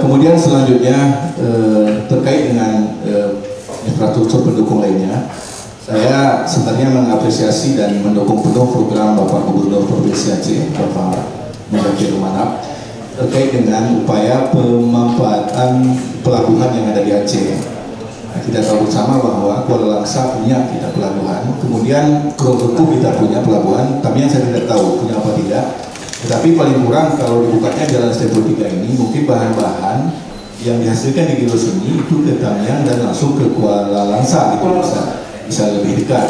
Kemudian selanjutnya terkait dengan infrastruktur pendukung lainnya, saya sebenarnya mengapresiasi dan mendukung penuh program Bapak Gubernur Provinsi Aceh, Bapak Mendagri Rumanap, terkait dengan upaya pemanfaatan pelabuhan yang ada di Aceh. Nah, kita tahu bersama bahwa Kuala Langsa punya kita pelabuhan, kemudian Krongkuku kita punya pelabuhan, tapi yang saya tidak tahu punya apa tidak. Tetapi paling kurang kalau dibukanya jalan Step 3 ini, mungkin bahan-bahan yang dihasilkan di Gilos ini itu ke Tamiang dan langsung ke Kuala Langsa gitu, bisa lebih dekat.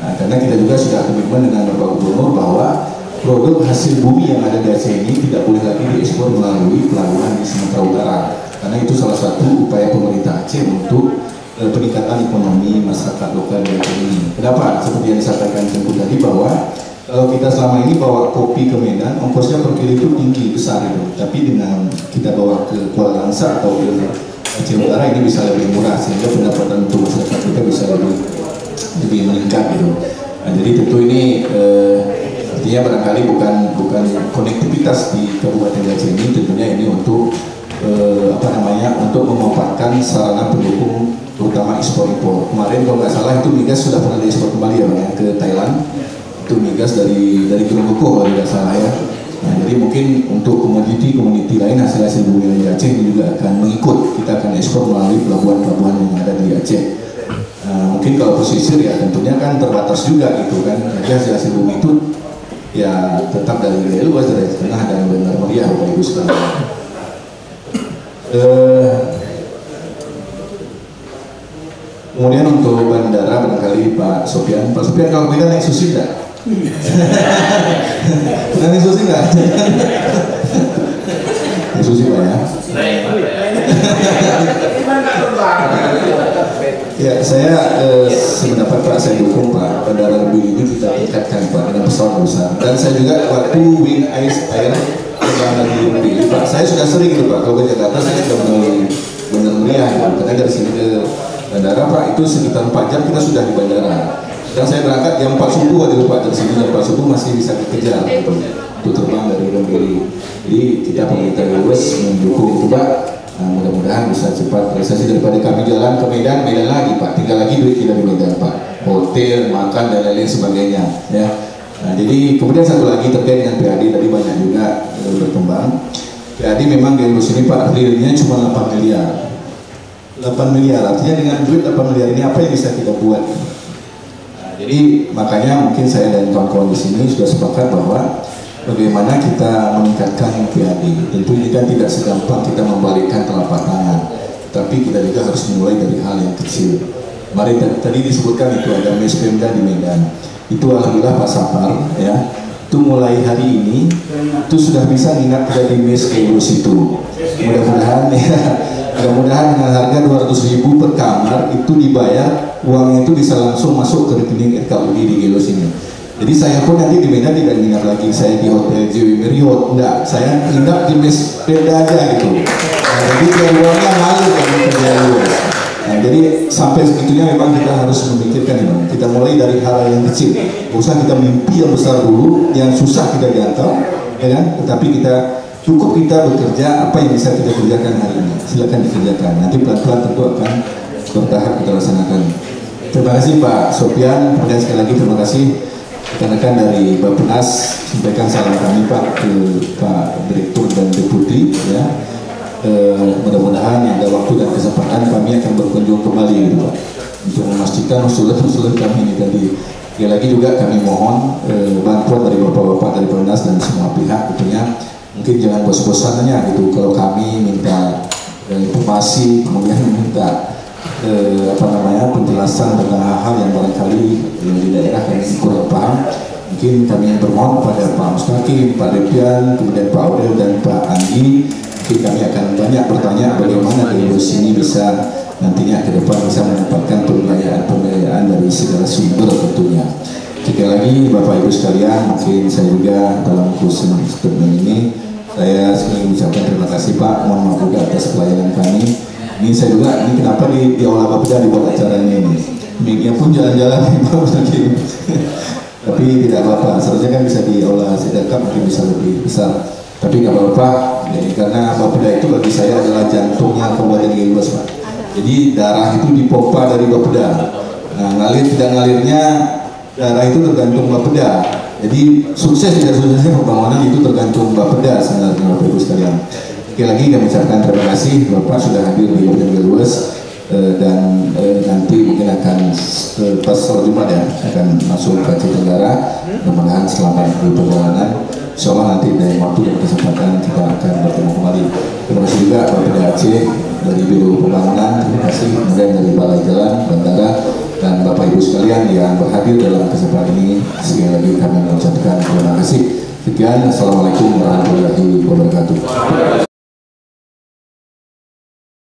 Nah, karena kita juga sudah komitmen dengan Bapak Gubernur bahwa produk hasil bumi yang ada di Aceh ini tidak boleh lagi diekspor melalui pelabuhan di Sumatera Utara, karena itu salah satu upaya pemerintah Aceh untuk peningkatan ekonomi masyarakat lokal di Aceh ini. Kenapa? Seperti yang disampaikan Tengku tadi, bahwa kalau kita selama ini bawa kopi ke Medan, ongkosnya per kilo itu tinggi, besar itu. Tapi dengan kita bawa ke Kuala Langsa atau ke Aceh Utara, ini bisa lebih murah, sehingga pendapatan untuk masyarakat kita bisa lebih meningkat gitu. Nah, jadi tentu ini artinya barangkali bukan konektivitas di Kabupaten Aceh ini, tentunya ini untuk untuk memanfaatkan sarana pendukung terutama ekspor impor. Kemarin kalau nggak salah itu migas sudah pernah diekspor kembali ya Bang, ke Thailand. Itu migas dari Krongkuku kalau tidak salah ya. Nah, jadi mungkin untuk komoditi lain hasil bumi yang di Aceh ini juga akan mengikut. Kita akan ekspor melalui pelabuhan-pelabuhan yang ada di Aceh. Mungkin kalau pesisir ya tentunya kan terbatas juga gitu kan. Jadi hasil bumi itu ya tetap dari wilayah luas, dari tengah dan Bandar Meriah Bapak Ibu sekalian. Kemudian untuk bandara barangkali Pak Sofian kalau kita naik susi enggak? Naik susi enggak? Naik susi Pak ya? Ya, saya sependapat Pak, saya dukung Pak, bandara lebih ini kita tingkatkan Pak dengan pesawat besar. Dan saya juga waktu Wing Ice Air terbang lagi lebih, Pak, saya sudah sering gitu Pak, kalau ke Jakarta saya sudah melalui Bandar Meriah gitu. Karena dari sini ke bandara Pak itu sekitar 4 jam kita sudah di bandara. Dan saya berangkat jam 4 subuh waktu itu Pak, dari sini jam 4 subuh masih bisa dikejar gitu, untuk terbang dari Gambiri. Jadi kita pemerintah Gilos mendukung itu Pak. Nah, mudah-mudahan bisa cepat realisasi, daripada kami jalan ke Medan lagi Pak, tinggal lagi duit kita di Medan Pak, hotel, makan dan lain-lain sebagainya ya. Nah, jadi kemudian satu lagi terkait dengan PAD, tadi banyak juga berkembang. PAD memang Gilos ini Pak realnya cuma 8 miliar. 8 miliar, artinya dengan duit 8 miliar ini apa yang bisa kita buat? Nah, jadi makanya mungkin saya dan kawan-kawan di sini sudah sepakat bahwa bagaimana kita meningkatkan PAD. Tentu ini kan tidak segampang kita membalikkan telapak tangan, tapi kita juga harus mulai dari hal yang kecil. Mari tadi disebutkan itu ada mes Pemda di Medan. Itu alhamdulillah Pak Sapar ya. Itu mulai hari ini itu sudah bisa nginap dari mes Gilos itu. Mudah-mudahan ya. Mudah-mudahan dengan harga 200.000 per kamar itu dibayar, uangnya itu bisa langsung masuk ke rekening RKUD di Gilos ini. Jadi saya pun nanti di Medan tidak nginap lagi saya di Hotel JW Marriott, enggak, saya nginap di mes Pemda aja gitu. Nah, jadi biar uangnya ngalir kan ke Gilos. Nah, jadi sampai segitunya memang kita harus memikirkan ini. Kita mulai dari hal yang kecil. Gak usah kita mimpi yang besar dulu, yang susah kita jangkau, ya kan? Tetapi cukup kita bekerja apa yang bisa kita kerjakan hari ini. Silakan dikerjakan. Nanti pelan-pelan tentu akan bertahap kita laksanakan. Terima kasih Pak Sofian. Kemudian sekali lagi terima kasih rekan-rekan dari Bappenas, sampaikan salam kami Pak ke Pak Direktur dan Deputi ya. Mudah-mudahan ada waktu dan kesempatan kami akan berkunjung kembali gitu Pak, untuk memastikan usulan-usulan kami ini tadi. Sekali lagi juga kami mohon bantuan dari Bapak-Bapak dari Bappenas dan semua pihak tentunya. Mungkin jangan bosan-bosannya gitu kalau kami minta informasi, kemudian minta penjelasan tentang hal-hal yang barangkali di daerah kami kurang paham. Mungkin kami bermohon kepada Pak Mustaqim, Pak Depian, kemudian Pak Aurel dan Pak Andi. Mungkin kami akan banyak bertanya bagaimana Gilos ini bisa nantinya ke depan bisa mendapatkan pembiayaan dari segala sumber tentunya. Sekali lagi Bapak Ibu sekalian, mungkin saya juga dalam khusus statement ini saya sekali mengucapkan terima kasih Pak, mohon maaf juga atas pelayanan kami. Ini saya juga, ini kenapa di Aula Bapeda dibuat acara ini. Mic-nya pun jalan-jalan tapi tidak apa-apa, seharusnya kan bisa di Aula Sidakap mungkin bisa lebih besar. Tapi nggak apa-apa, jadi karena Bapeda itu bagi saya adalah jantungnya Kabupaten Ilus, Pak. Jadi darah itu dipompa dari Bapeda. Nah, ngalir tidak ngalirnya darah itu tergantung Bapeda. Jadi sukses tidak suksesnya pembangunan itu tergantung Bapeda sebenarnya, Bapak Ibu sekalian. Sekali lagi kami ucapkan terima kasih Bapak sudah hadir di Kabupaten Ilus. Dan nanti mungkin akan pas sholat Jumat ya akan masuk ke Aceh Tenggara. Mudah-mudahan selamat di perjalanan. Insya Allah nanti dari waktu dan kesempatan kita akan bertemu kembali. Terima kasih juga Bapak Aceh dari Biro Pembangunan. Terima kasih kemudian dari Balai Jalan Bandara dan Bapak Ibu sekalian yang berhadir dalam kesempatan ini. Sekali lagi kami mengucapkan terima kasih. Sekian, assalamualaikum warahmatullahi wabarakatuh.